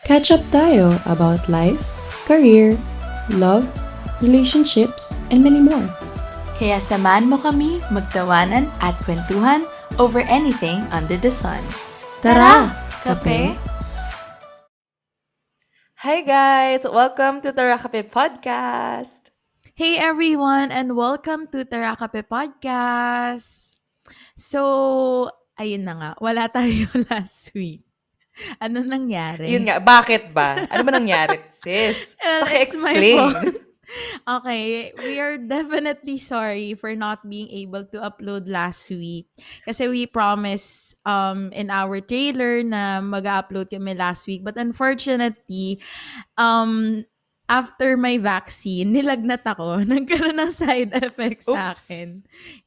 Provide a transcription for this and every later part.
Catch up tayo about life, career, love, relationships, and many more. Kaya samahan mo kami magtawanan at kwentuhan over anything under the sun. Tara, Kape! Hi guys! Welcome to the Kape podcast! Hey everyone and welcome to Tarakape Podcast! So, ayun na nga, wala tayo last week. Ano Yun nangyari? nga, bakit ba? Ano ba nangyari, sis? Well, it's my fault. Paki-explain. Okay, we are definitely sorry for not being able to upload last week. Kasi we promised in our trailer na mag-upload kami last week. But unfortunately, um, after my vaccine, nilagnat ako. Nagkaroon ng side effects sa Oops! akin.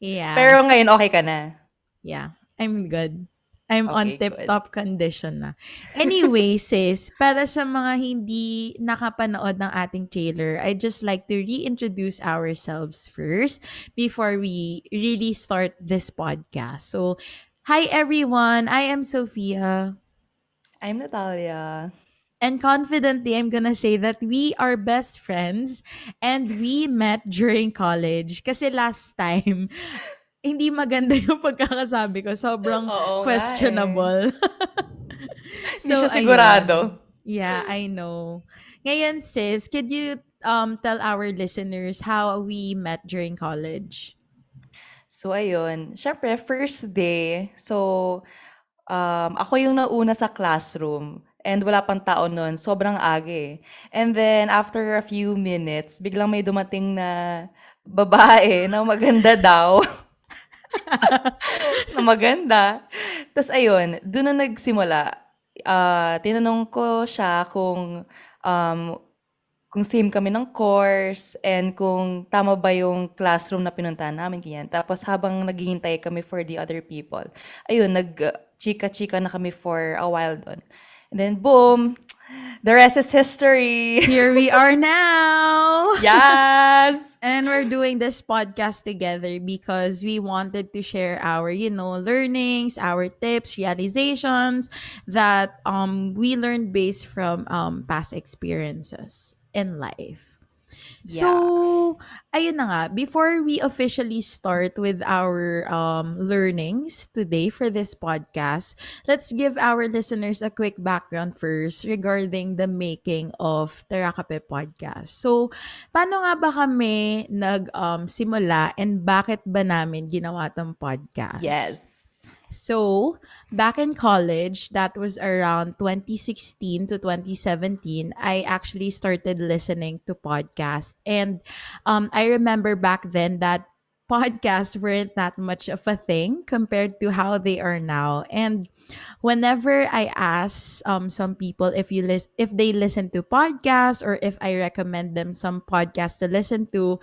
Yeah. Pero ngayon, okay ka na? Yeah, I'm good. I'm on Okay, good. tip-top condition na. Anyway, sis, para sa mga hindi nakapanood ng ating trailer, I'd just like to reintroduce ourselves first before we really start this podcast. So, hi everyone, I am Sophia. I'm Natalia. And confidently, I'm gonna say that we are best friends and we met during college. Kasi last time, hindi maganda yung pagkakasabi ko. Sobrang Oo nga eh. questionable. Hindi siya Ayun. sigurado. Yeah, I know. Ngayon, sis, could you tell our listeners how we met during college? So, ayun. Siyempre, first day. So, ako yung nauna sa classroom. And wala pang tao nun. Sobrang aga eh. And then, after a few minutes, biglang may dumating na babae na maganda daw. Na maganda. Tapos ayun, doon na nagsimula. Tinanong ko siya um, kung same kami ng course and kung tama ba yung classroom na pinuntahan namin, ganyan. Tapos habang naghihintay kami for the other people, ayun, chika-chika na kami for a while doon. And then boom, the rest is history. Here we are now! Yes! And we're doing this podcast together because we wanted to share our, learnings, our tips, realizations that we learned based from past experiences in life. Yeah. So, ayun na nga, before we officially start with our learnings today for this podcast, let's give our listeners a quick background first regarding the making of Terakape Podcast. So, paano nga ba kami simula and bakit ba namin ginawa tong podcast? Yes. So, back in college, that was around 2016 to 2017, I actually started listening to podcasts. And I remember back then that podcasts weren't that much of a thing compared to how they are now. And whenever I ask some people if they listen to podcasts or if I recommend them some podcasts to listen to,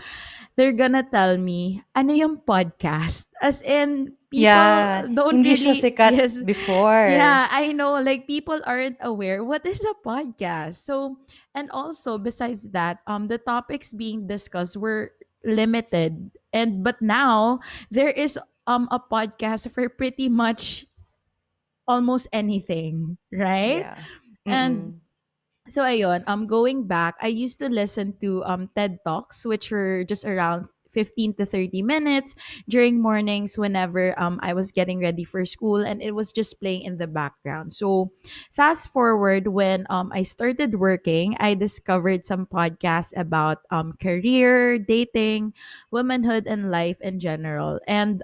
they're gonna tell me, ano yung podcast? As in, people Yeah. don't Hindi siya really, sikat yes, before. yeah, I know, like people aren't aware what is a podcast. So, and also besides that, the topics being discussed were limited. But now there is a podcast for pretty much almost anything, right? Yeah. And Mm-mm. so ayun, going back, I used to listen to TED Talks, which were just around 15 to 30 minutes during mornings whenever I was getting ready for school, and it was just playing in the background. So fast forward when I started working, I discovered some podcasts about career, dating, womanhood, and life in general. And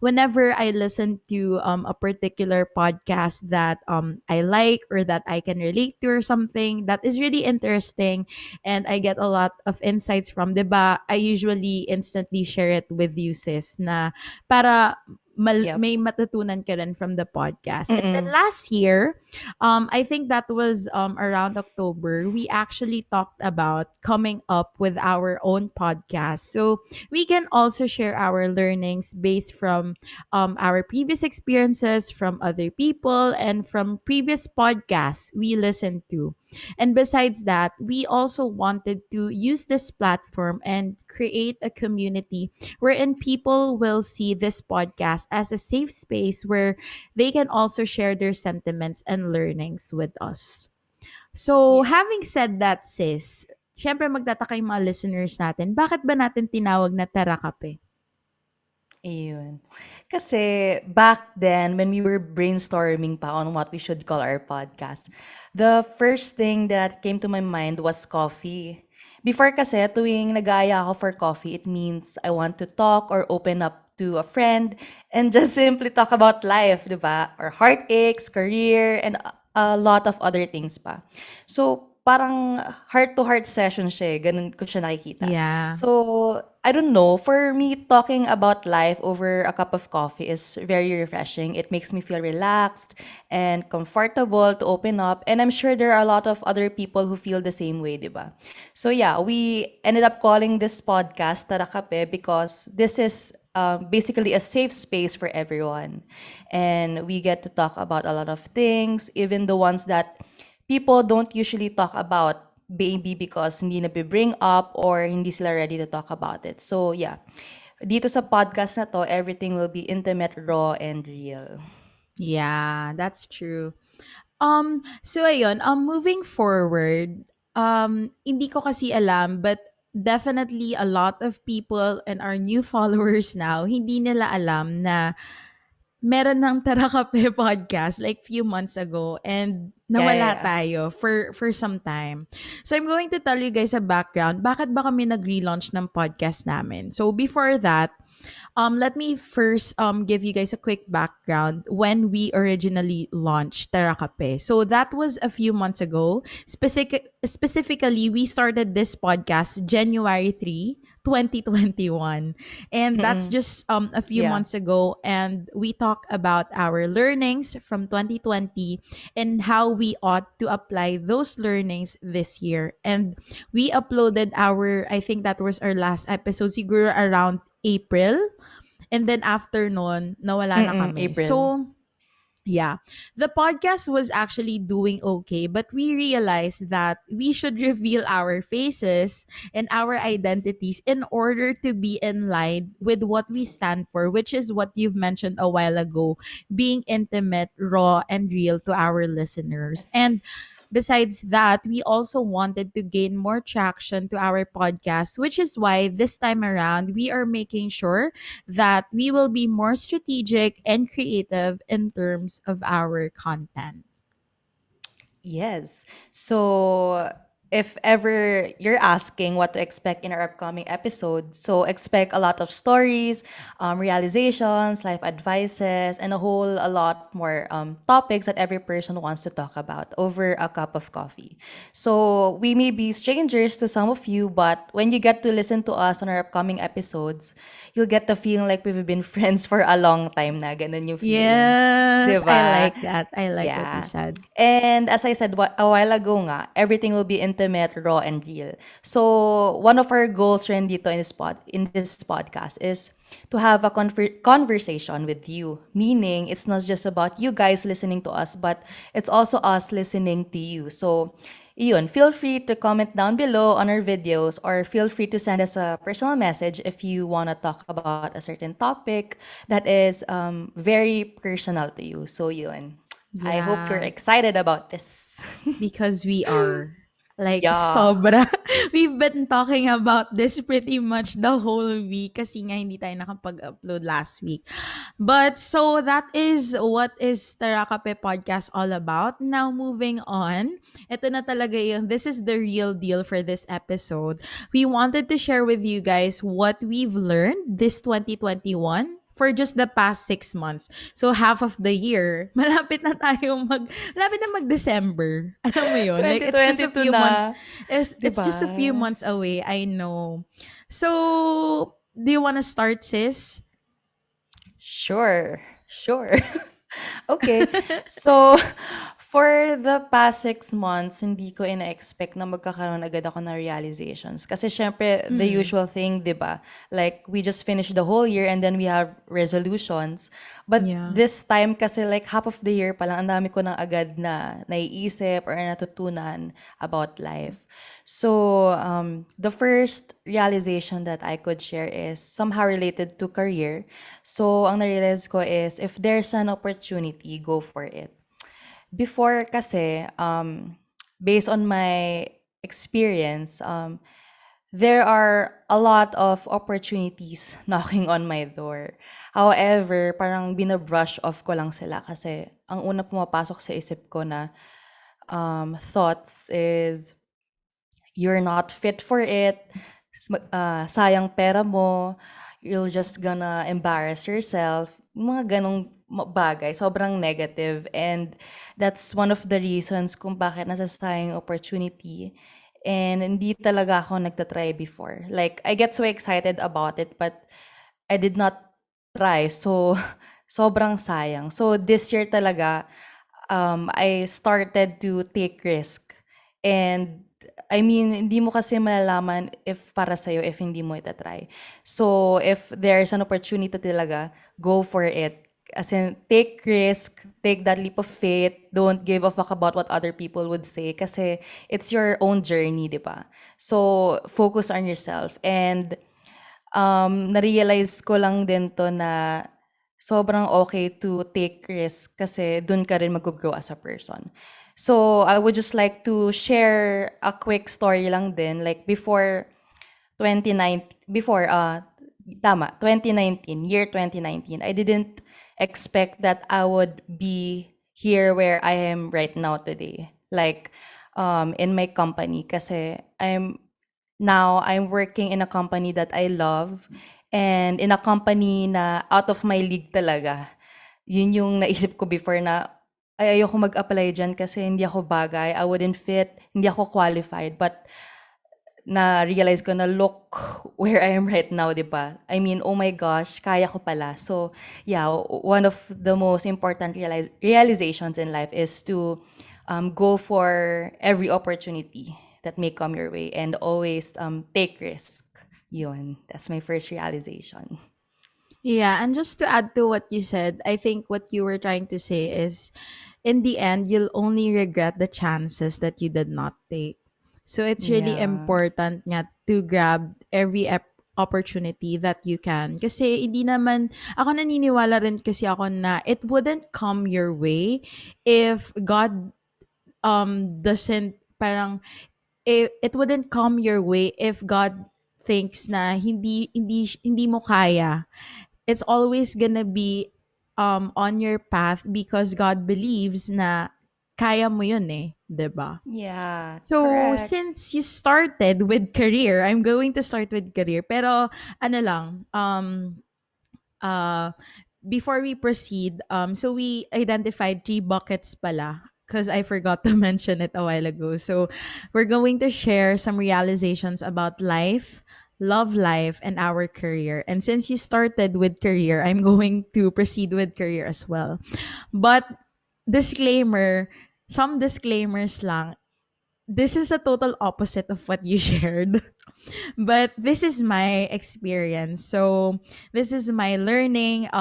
whenever I listen to a particular podcast that I like or that I can relate to or something that is really interesting and I get a lot of insights from, diba, I usually instantly share it with you, sis, na para Yep. may matutunan ka rin from the podcast. And then Mm-mm. last year, I think that was around October, we actually talked about coming up with our own podcast. So we can also share our learnings based from our previous experiences, from other people, and from previous podcasts we listened to. And besides that, we also wanted to use this platform and create a community wherein people will see this podcast as a safe space where they can also share their sentiments and learnings with us. So, having Yes. said that, sis, syempre magtataka yung mga listeners natin, bakit ba natin tinawag na Tara Kape? Ayun. Kasi back then, when we were brainstorming pa on what we should call our podcast, the first thing that came to my mind was coffee. Before kasi, tuwing nag-aaya ako for coffee, it means I want to talk or open up to a friend and just simply talk about life, di ba? Or heartaches, career, and a lot of other things pa. So, parang heart-to-heart session siya, ganun ko siya nakikita. Yeah. So, I don't know, for me, talking about life over a cup of coffee is very refreshing. It makes me feel relaxed and comfortable to open up. And I'm sure there are a lot of other people who feel the same way, diba? So yeah, we ended up calling this podcast Tara Kape because this is basically a safe space for everyone. And we get to talk about a lot of things, even the ones that people don't usually talk about maybe because hindi na bring up or hindi sila ready to talk about it. So yeah, dito sa podcast na to, everything will be intimate, raw, and real. Yeah, that's true. So ayun, moving forward, hindi ko kasi alam, but definitely a lot of people and our new followers now, hindi nila alam na meron ng Tara Kape podcast like few months ago and Yeah, yeah, nawala yeah. tayo for some time. So I'm going to tell you guys a background. Bakit ba kami nag-relaunch ng podcast namin? So before that, let me first give you guys a quick background when we originally launched Terra Cafe. So that was a few months ago. Specifically, we started this podcast January 3, 2021. And that's Mm-mm. just a few Yeah. months ago. And we talk about our learnings from 2020 and how we ought to apply those learnings this year. And we uploaded I think that was our last episode, siguro around April. And then after nun, nawala na Mm-mm, kami. April. So, yeah. The podcast was actually doing okay, but we realized that we should reveal our faces and our identities in order to be in line with what we stand for, which is what you've mentioned a while ago, being intimate, raw, and real to our listeners. And Yes. besides that, we also wanted to gain more traction to our podcast, which is why this time around we are making sure that we will be more strategic and creative in terms of our content. Yes. So, if ever you're asking what to expect in our upcoming episode, so expect a lot of stories, realizations, life advices, and a lot more topics that every person wants to talk about over a cup of coffee. So, we may be strangers to some of you, but when you get to listen to us on our upcoming episodes, you'll get the feeling like we've been friends for a long time na, ganun yung feeling. Yes, I 'Di ba? like that. I like what you Yeah. said. And as I said a while ago nga, everything will be intimate, raw, and real. So one of our goals rin dito in this podcast is to have a conversation with you. Meaning, it's not just about you guys listening to us, but it's also us listening to you. So, yun, feel free to comment down below on our videos or feel free to send us a personal message if you want to talk about a certain topic that is very personal to you. So, yun. I hope you're Yeah. excited about this. Because we are. Like, Yeah. sobra. We've been talking about this pretty much the whole week kasi nga hindi tayo nakapag-upload last week. But so that is what is Tara Kape Podcast all about. Now, moving on. Ito na talaga yun. This is the real deal for this episode. We wanted to share with you guys what we've learned this 2021 for just the past 6 months. So half of the year, malapit na mag-December. Alam mo yun? Like it's just a 2022 few months. na. It's 'Di just a few ba? months away. I know. So, do you want to start, sis? Sure. Sure. Okay. So, for the past 6 months, hindi ko ina-expect na magkakaroon agad ako ng realizations. Kasi syempre, the Mm. usual thing, di ba? Like, we just finished the whole year and then we have resolutions. But Yeah. this time kasi like half of the year pa lang, ang dami ko nang agad na naiisip or natutunan about life. So, the first realization that I could share is somehow related to career. So, ang narealize ko is if there's an opportunity, go for it. Before kasi, based on my experience, there are a lot of opportunities knocking on my door. However, parang binabrush off ko lang sila kasi ang una pumapasok sa isip ko na thoughts is you're not fit for it, sayang pera mo, you're just gonna embarrass yourself, mga ganong bagay, sobrang negative. And that's one of the reasons kung bakit nasasayang opportunity. And hindi talaga ako nagtatry before. Like, I get so excited about it, but I did not try. So, sobrang sayang. So, this year talaga, I started to take risk. And I mean, hindi mo kasi malalaman if para sa'yo if hindi mo itatry. So, if there's an opportunity talaga, go for it. As in, take risk, take that leap of faith, don't give a fuck about what other people would say kasi it's your own journey, di ba? So, focus on yourself. And na-realize ko lang din 'to na sobrang okay to take risk kasi dun ka rin mag-grow as a person. So, I would just like to share a quick story lang din. Like before 2019, before, 2019, year 2019, I didn't expect that I would be here where I am right now today. Like, in my company kasi I'm working in a company that I love and in a company na out of my league talaga. Yun yung naisip ko before na ay ayoko mag-apply diyan kasi hindi ako bagay, I wouldn't fit, hindi ako qualified. But na-realize ko na look where I am right now, 'di ba? I mean, oh my gosh, kaya ko pala. So, yeah, one of the most important realizations in life is to go for every opportunity that may come your way and always take risk. Yun, that's my first realization. Yeah, and just to add to what you said, I think what you were trying to say is in the end, you'll only regret the chances that you did not take. So it's really Yeah. important nga to grab every opportunity that you can. Kasi hindi naman, ako naniniwala rin kasi ako na it wouldn't come your way if God doesn't parang it wouldn't come your way if God thinks na hindi mo kaya. It's always gonna be on your path because God believes na kaya mo yun eh, 'di ba? Yeah, So, correct. since you started with career, I'm going to start with career. Pero ano lang, uh before we proceed, so we identified three buckets pala because I forgot to mention it a while ago. So we're going to share some realizations about life, love life, and our career. And since you started with career, I'm going to proceed with career as well. But disclaimer, some disclaimers lang. This is a total opposite of what you shared. But this is my experience. So this is my learning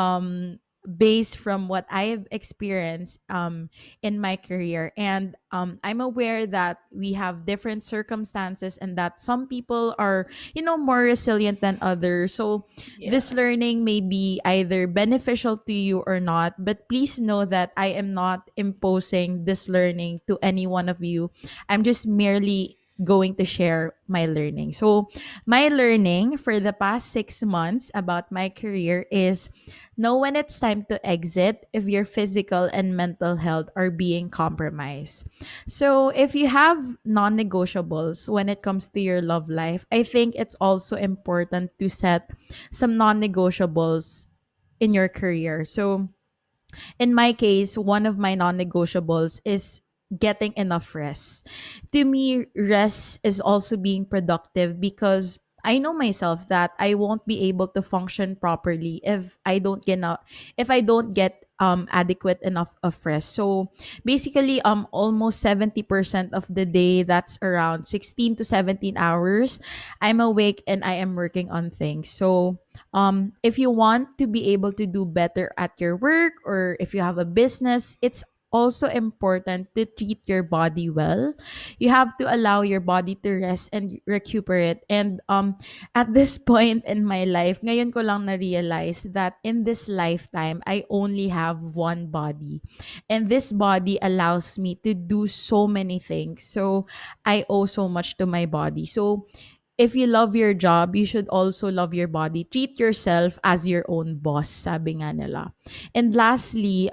based from what I've experienced in my career. And I'm aware that we have different circumstances and that some people are, more resilient than others. So this Yeah. learning may be either beneficial to you or not, but please know that I am not imposing this learning to any one of you. I'm just merely going to share my learning. So, my learning for the past 6 months about my career is know when it's time to exit if your physical and mental health are being compromised. So, if you have non negotiables when it comes to your love life, I think it's also important to set some non negotiables in your career. So, in my case, one of my non negotiables is getting enough rest. To me, rest is also being productive because I know myself that I won't be able to function properly if I don't get adequate enough of rest. So basically almost 70% of the day, that's around 16 to 17 hours, I'm awake and I am working on things. So if you want to be able to do better at your work or if you have a business, it's also important to treat your body well. You have to allow your body to rest and recuperate. And at this point in my life, ngayon ko lang na-realize that in this lifetime, I only have one body. And this body allows me to do so many things. So I owe so much to my body. So if you love your job, you should also love your body. Treat yourself as your own boss, sabi nga nila. And lastly,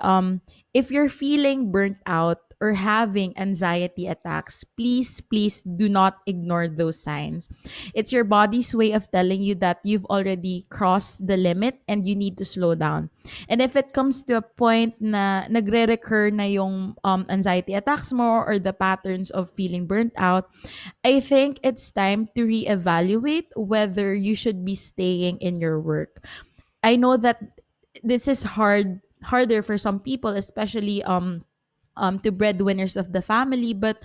if you're feeling burnt out or having anxiety attacks, please do not ignore those signs. It's your body's way of telling you that you've already crossed the limit and you need to slow down. And if it comes to a point na nagre-recur na yung anxiety attacks mo or the patterns of feeling burnt out, I think it's time to reevaluate whether you should be staying in your work. I know that this is harder for some people, especially to breadwinners of the family. But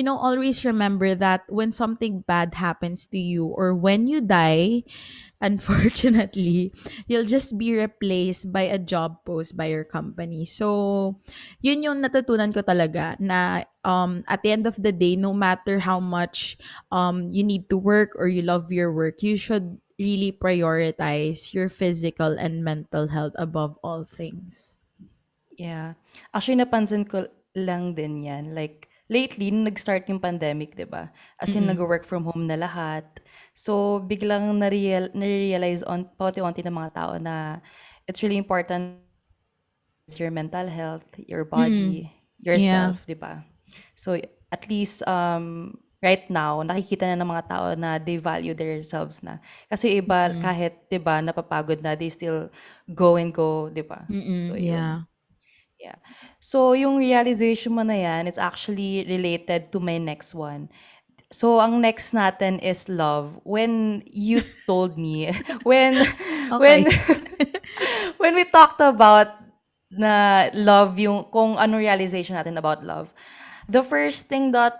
always remember that when something bad happens to you or when you die, unfortunately, you'll just be replaced by a job post by your company. So, yun yung natutunan ko talaga na at the end of the day, no matter how much you need to work or you love your work, you should really prioritize your physical and mental health above all things. Yeah. Actually, napansin ko lang din yan. Like, lately, nung nag-start yung pandemic, di ba? As in, Mm-mm. nag-work from home na lahat. So, biglang nare-realize paunti-unti ng mga tao na it's really important is your mental health, your Mm-mm. body, Yeah. yourself, di ba? So, at least, right now, nakikita na ng mga tao na they value themselves na. Kasi iba, Mm-mm. kahit, di ba, napapagod na, they still go and go, di ba? So, Mm-mm. yun. Yeah. Yeah. So, yung realization mo na yan, it's actually related to my next one. So, ang next natin is love. When you told me, when, when, Okay. when we talked about na love, yung, kung ano realization natin about love, the first thing that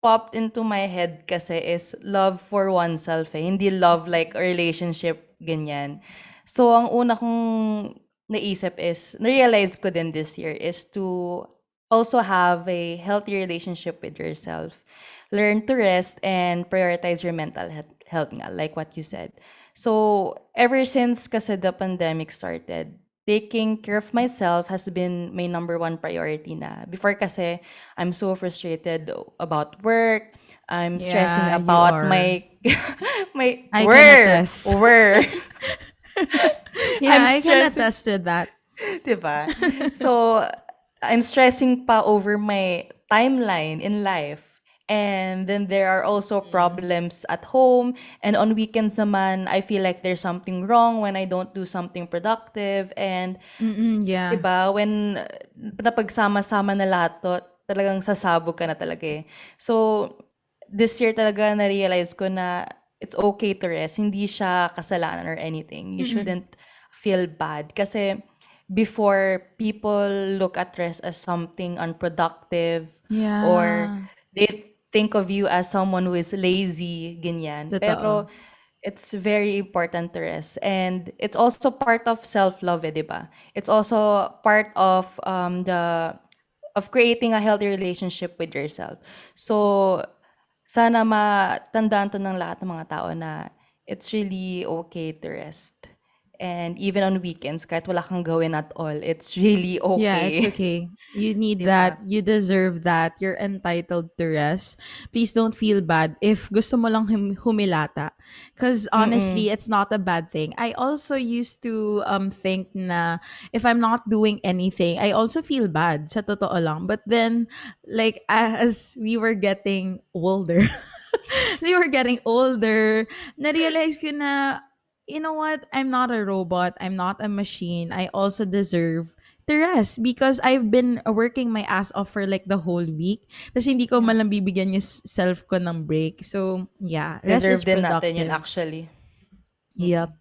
popped into my head kasi is love for oneself eh. Hindi love like a relationship, ganyan. So, ang una kong naisip is, na-realize ko din this year is to also have a healthy relationship with yourself. Learn to rest and prioritize your mental health nga, like what you said. So, ever since kasi the pandemic started, taking care of myself has been my number one priority na. Before kasi, I'm so frustrated about work. I'm stressing Yeah, you about are. my my I can where attest. where Yeah, I'm I can stressing, attest to that. 'di ba? So, I'm stressing pa over my timeline in life. And then there are also Mm. problems at home. And on weekends naman, I feel like there's something wrong when I don't do something productive. And Mm, yeah. 'di ba, when napagsama-sama na lahat 'to, talagang sasabog ka na talaga, eh. So, this year talaga na-realize ko na it's okay to rest, hindi siya kasalanan or anything. You Mm. shouldn't feel bad kasi before, people look at rest as something unproductive or Yeah. they think of you as someone who is lazy, ganyan. Totoo. Pero it's very important to rest. And it's also part of self-love, eh, di ba? It's also part of creating a healthy relationship with yourself. So, sana matandaan to ng lahat ng mga tao na it's really okay to rest. And even on weekends, kahit wala kang gawin at all, it's really Yeah, it's okay. okay. You need Di that. ba? You deserve that. You're entitled to rest. Please don't feel bad if gusto mo lang humilata. Because Mm-mm. honestly, it's not a bad thing. I also used to think na if I'm not doing anything, I also feel bad sa totoo lang. But then, like, as we were getting older, they were getting older, na-realize ko na, you know what? I'm not a robot. I'm not a machine. I also deserve to rest because I've been working my ass off for like the whole week. Tapos hindi ko Yeah. man lang bibigyan yung self ko ng break. So, yeah, rest is Deserve din natin yun productive. actually. Yep.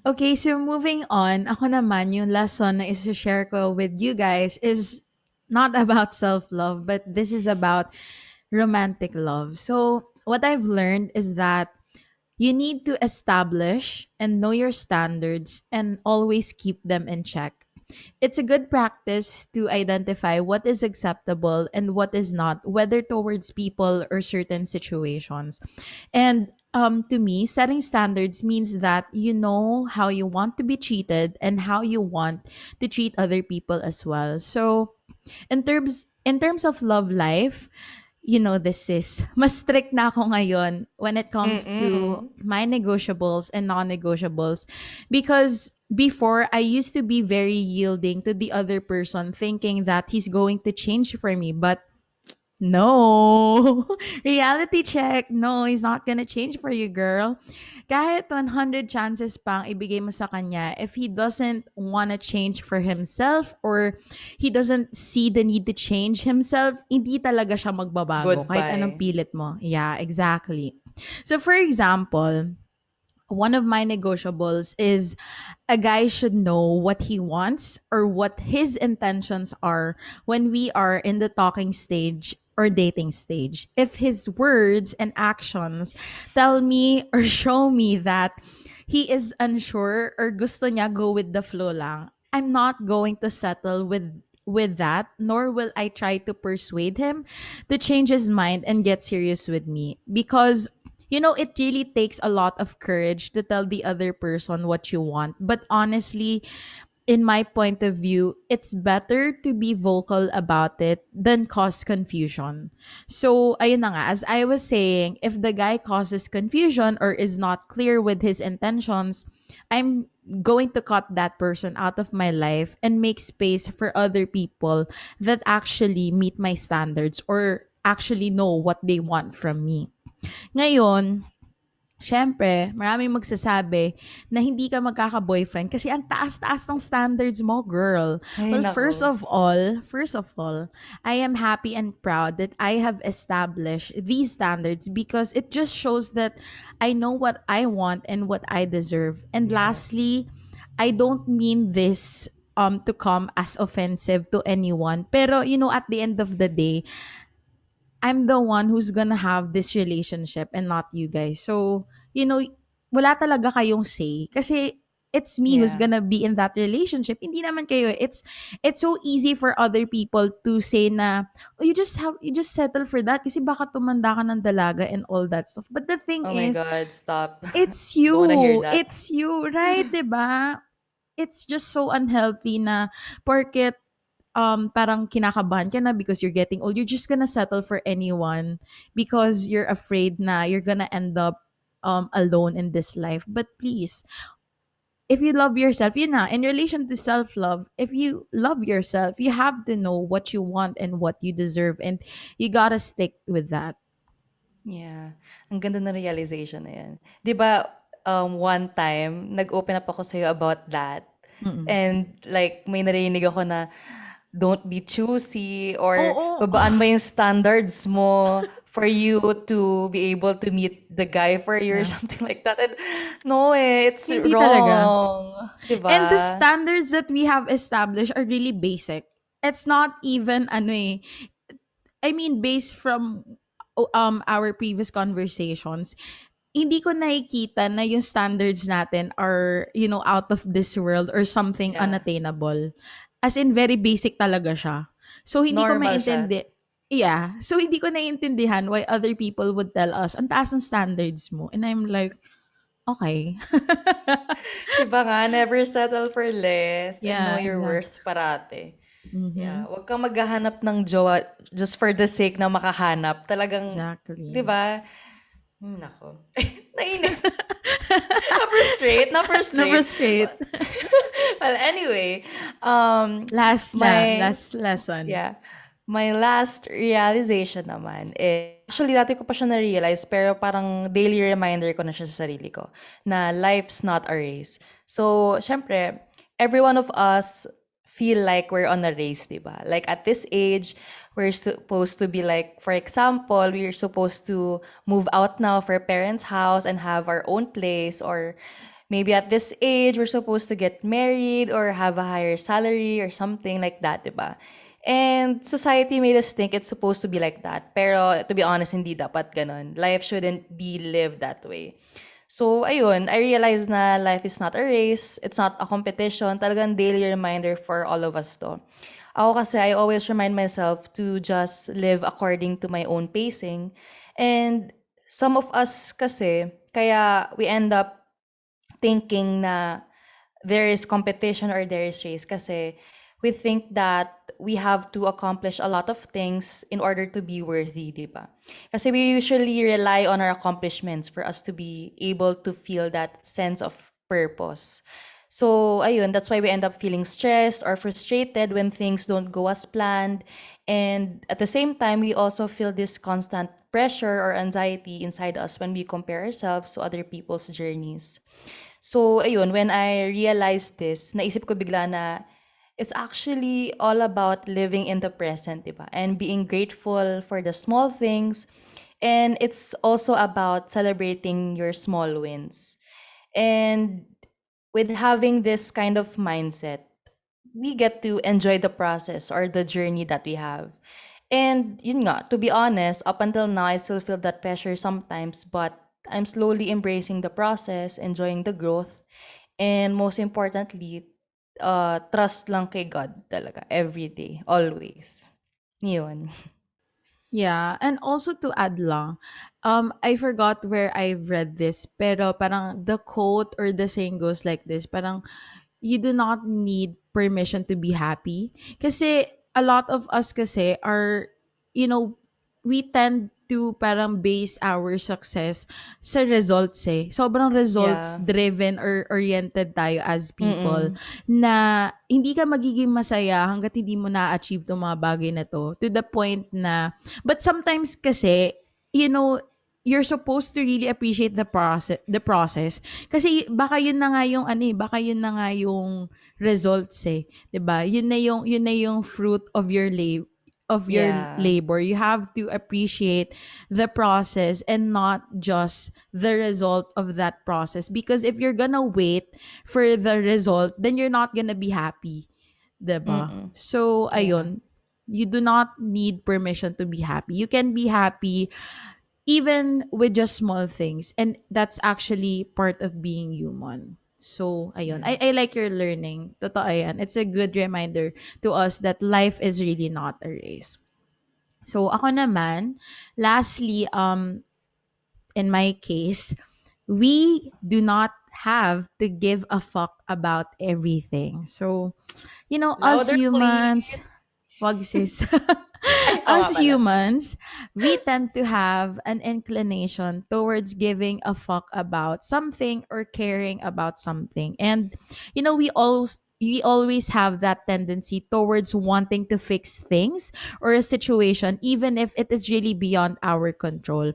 Okay, so moving on, ako naman, yung lesson na is-share ko with you guys is not about self-love, but this is about romantic love. So, what I've learned is that you need to establish and know your standards and always keep them in check. It's a good practice to identify what is acceptable and what is not, whether towards people or certain situations. And to me, setting standards means that you know how you want to be treated and how you want to treat other people as well. So, in terms of love life, you know this is mas strict na ako ngayon when it comes to Mm. my negotiables and non-negotiables, because before I used to be very yielding to the other person thinking that he's going to change for me, but no. Reality check. No, he's not gonna change for you, girl. Kahit 100 chances pang ibigay mo sa kanya, if he doesn't wanna change for himself or he doesn't see the need to change himself, hindi talaga siya magbabago kahit anong Goodbye. pilit mo. Yeah, exactly. So for example, one of my negotiables is a guy should know what he wants or what his intentions are when we are in the talking stage or dating stage. If his words and actions tell me or show me that he is unsure or gusto niya go with the flow lang, I'm not going to settle with that, nor will I try to persuade him to change his mind and get serious with me, because it really takes a lot of courage to tell the other person what you want. But honestly, in my point of view, it's better to be vocal about it than cause confusion. So, ayun na nga, as I was saying, if the guy causes confusion or is not clear with his intentions, I'm going to cut that person out of my life and make space for other people that actually meet my standards or actually know what they want from me. Ngayon, siyempre, maraming magsasabi na hindi ka magkaka-boyfriend kasi ang taas-taas ng standards mo, girl. Ay Well, naku. first of all, I am happy and proud that I have established these standards because it just shows that I know what I want and what I deserve. And Yes. lastly, I don't mean this to come as offensive to anyone. Pero, at the end of the day, I'm the one who's gonna have this relationship and not you guys. So, wala talaga kayong say. Kasi it's me who's Yeah. gonna be in that relationship. Hindi naman kayo. It's so easy for other people to say na, oh, you just settle for that kasi baka tumanda ka ng dalaga and all that stuff. But the thing Oh my is, God, stop. it's Don't wanna hear you. that. It's you, right? 'Di ba? It's just so unhealthy na porket parang kinakabahan ka na because you're getting old, you're just gonna settle for anyone because you're afraid na you're gonna end up alone in this life. But please, if you love yourself, in relation to self-love, if you love yourself, you have to know what you want and what you deserve, and you gotta stick with that. Yeah. Ang ganda ng realization na yan. 'Di ba, one time, nag-open up ako sa'yo about that. Mm-mm. And like, may narinig ako na, don't be choosy or Oo. babaan mo yung standards mo for you to be able to meet the guy for you or Yeah. something like that. And no it's Hindi talaga. wrong. 'Di And the ba? standards that we have established are really basic. It's not even I mean, based from our previous conversations, hindi ko nakikita na yung standards natin are, out of this world or something Yeah. unattainable. As in, very basic talaga siya. So, hindi ko Normal siya. maintindi. Yeah. So, hindi ko naiintindihan why other people would tell us, ang taas ng standards mo. And I'm like, okay. 'Di ba nga, never settle for less and know Yeah, your exactly. worth parate. Mm-hmm. Yeah, wag kang maghahanap ng jowa just for the sake na makahanap. Talagang, 'di Exactly. ba? Nako. Nainis. Na-frustrate, na-frustrate. Na-frustrate. Well, anyway, um, my Last lesson. yeah. My last realization naman actually dati ko pa siya na-realize pero parang daily reminder ko na siya sa sarili ko na life's not a race. So, syempre, every one of us feel like we're on a race, di ba? Like at this age, we're supposed to be like, for example, we're supposed to move out now of our parents' house and have our own place, or maybe at this age, we're supposed to get married or have a higher salary or something like that, di ba? And society made us think it's supposed to be like that. Pero to be honest, hindi dapat ganon. Life shouldn't be lived that way. So, ayun, I realized na life is not a race, it's not a competition, talagang daily reminder for all of us to. Ako kasi, I always remind myself to just live according to my own pacing. And some of us kasi, kaya we end up thinking na there is competition or there is race kasi we think that we have to accomplish a lot of things in order to be worthy, di ba? Kasi we usually rely on our accomplishments for us to be able to feel that sense of purpose. So, ayun, that's why we end up feeling stressed or frustrated when things don't go as planned. And at the same time, we also feel this constant pressure or anxiety inside us when we compare ourselves to other people's journeys. So, ayun, when I realized this, naisip ko bigla na it's actually all about living in the present, diba? And being grateful for the small things. And it's also about celebrating your small wins. And with having this kind of mindset, we get to enjoy the process or the journey that we have. And yun nga, to be honest, up until now, I still feel that pressure sometimes, but I'm slowly embracing the process, enjoying the growth, and most importantly, trust lang kay God talaga, every day, always. Yun. Yeah, and also to add lang, I forgot where I read this, pero parang the quote or the saying goes like this, parang you do not need permission to be happy. Kasi a lot of us kasi are, you know, we tend to parang base our success sa results eh. Sobrang results Yeah. driven or oriented tayo as people Mm-mm. na hindi ka magiging masaya hanggat hindi mo na-achieve tong mga bagay na to the point na, but sometimes kasi, you know, you're supposed to really appreciate the process kasi baka yun na nga yung ano eh, baka yun na nga yung results eh, 'di ba? Yun na yung fruit of your Yeah. labor. You have to appreciate the process and not just the result of that process, because if you're gonna wait for the result, then you're not gonna be happy, 'di ba? Mm-mm. So Yeah. ayun, you do not need permission to be happy. You can be happy even with just small things, and that's actually part of being human. So ayun, Yeah. I like your learning, totoo yan. It's a good reminder to us that life is really not a race. So ako naman, lastly, in my case, we do not have to give a fuck about everything. So, us Louder, humans, please. wag sis. Ay, oo nga Us pala. humans, we tend to have an inclination towards giving a fuck about something or caring about something. And we always have that tendency towards wanting to fix things or a situation even if it is really beyond our control.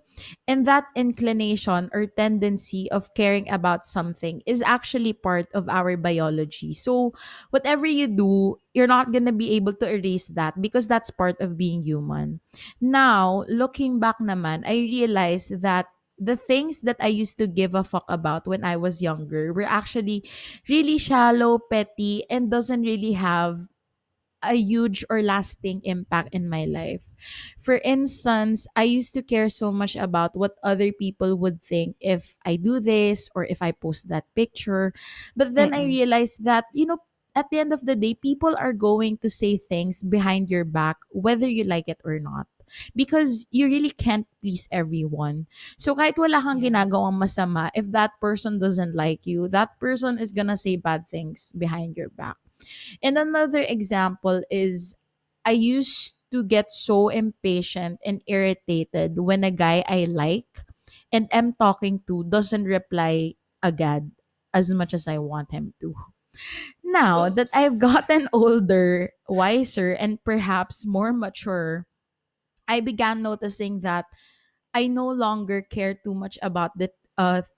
And that inclination or tendency of caring about something is actually part of our biology. So, whatever you do, you're not gonna be able to erase that because that's part of being human. Now, looking back naman, I realized that the things that I used to give a fuck about when I was younger were actually really shallow, petty, and doesn't really have a huge or lasting impact in my life. For instance, I used to care so much about what other people would think if I do this or if I post that picture. But then I Mm-mm. realized that, at the end of the day, people are going to say things behind your back, whether you like it or not. Because you really can't please everyone. So kahit wala kang Yeah. ginagawang masama, if that person doesn't like you, that person is gonna say bad things behind your back. And another example is I used to get so impatient and irritated when a guy I like and am talking to doesn't reply agad as much as I want him to. Now that I've Oops. gotten older, wiser, and perhaps more mature, I began noticing that I no longer care too much about the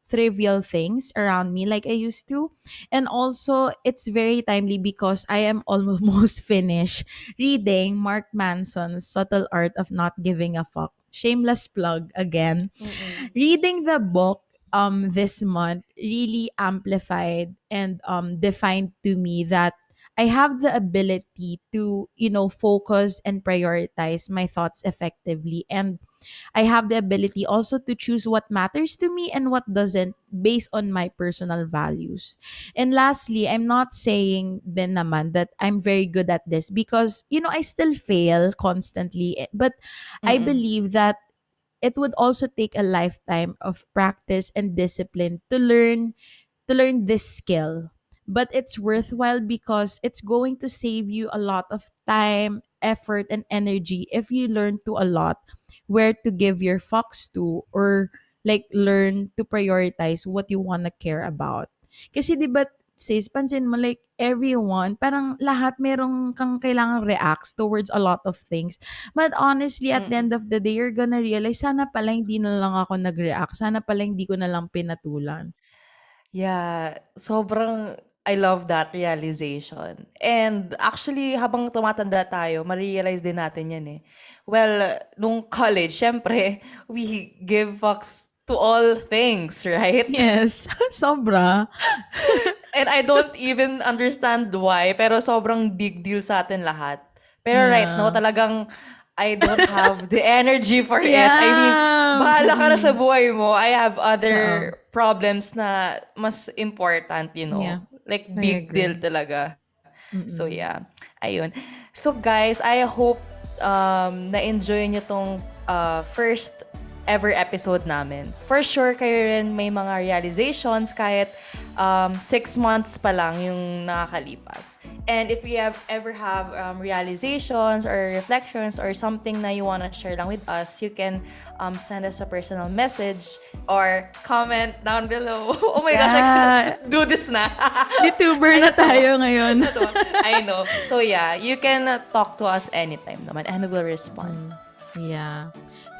trivial things around me like I used to. And also, it's very timely because I am almost finished reading Mark Manson's Subtle Art of Not Giving a Fuck. Shameless plug again. Mm-mm. Reading the book this month really amplified and defined to me that I have the ability to, focus and prioritize my thoughts effectively. And I have the ability also to choose what matters to me and what doesn't based on my personal values. And lastly, I'm not saying then naman that I'm very good at this because, I still fail constantly. But I Mm. believe that it would also take a lifetime of practice and discipline to learn this skill. But it's worthwhile because it's going to save you a lot of time, effort, and energy if you learn to a lot where to give your fucks to, or like learn to prioritize what you want to care about. Kasi di ba, sis, pansin mo like everyone, parang lahat merong kang kailangang reacts towards a lot of things. But honestly, at the Mm. end of the day, you're gonna realize, sana pala hindi na lang ako nag-react. Sana pala hindi ko na lang pinatulan. Yeah, sobrang I love that realization. And actually, habang tumatanda tayo, ma-realize din natin yan eh. Well, nung college, syempre, we give fucks to all things, right? Yes, sobra. And I don't even understand why, pero sobrang big deal sa atin lahat. Pero right now, Yeah. talagang I don't have the energy for it. I mean, Yeah. bahala ka na sa Mm-mm. buhay mo. I have Oo. other problems na mas important, Yeah, Like I big deal agree. talaga. So Mm-mm. yeah, ayun. So guys, I hope na-enjoy nyo tong first ever episode namin. For sure, kayo rin may mga realizations kahit 6 months pa lang yung nakakalipas. And if you ever have realizations or reflections or something na you wanna share lang with us, you can send us a personal message or comment down below. Oh my gosh, I cannot Yeah. do this na. YouTuber na tayo ngayon. I know. So yeah, you can talk to us anytime naman and we'll respond. Yeah.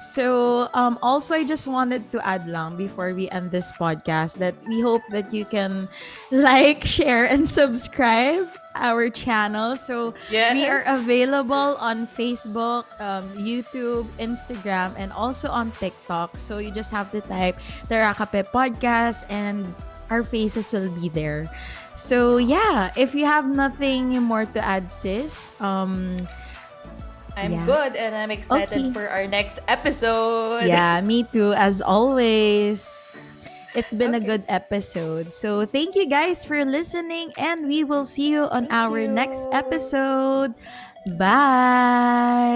So, also, I just wanted to add lang before we end this podcast that we hope that you can like, share, and subscribe our channel. So, we are Yes. available on Facebook, YouTube, Instagram, and also on TikTok. So, you just have to type the Kape Podcast and our faces will be there. So, yeah, if you have nothing more to add, sis, I'm yeah. good and I'm excited Okay. for our next episode. Yeah, me too, as always. It's been a Okay. good episode. So, thank you guys for listening, and we will see you on Thank our next you. episode. Bye.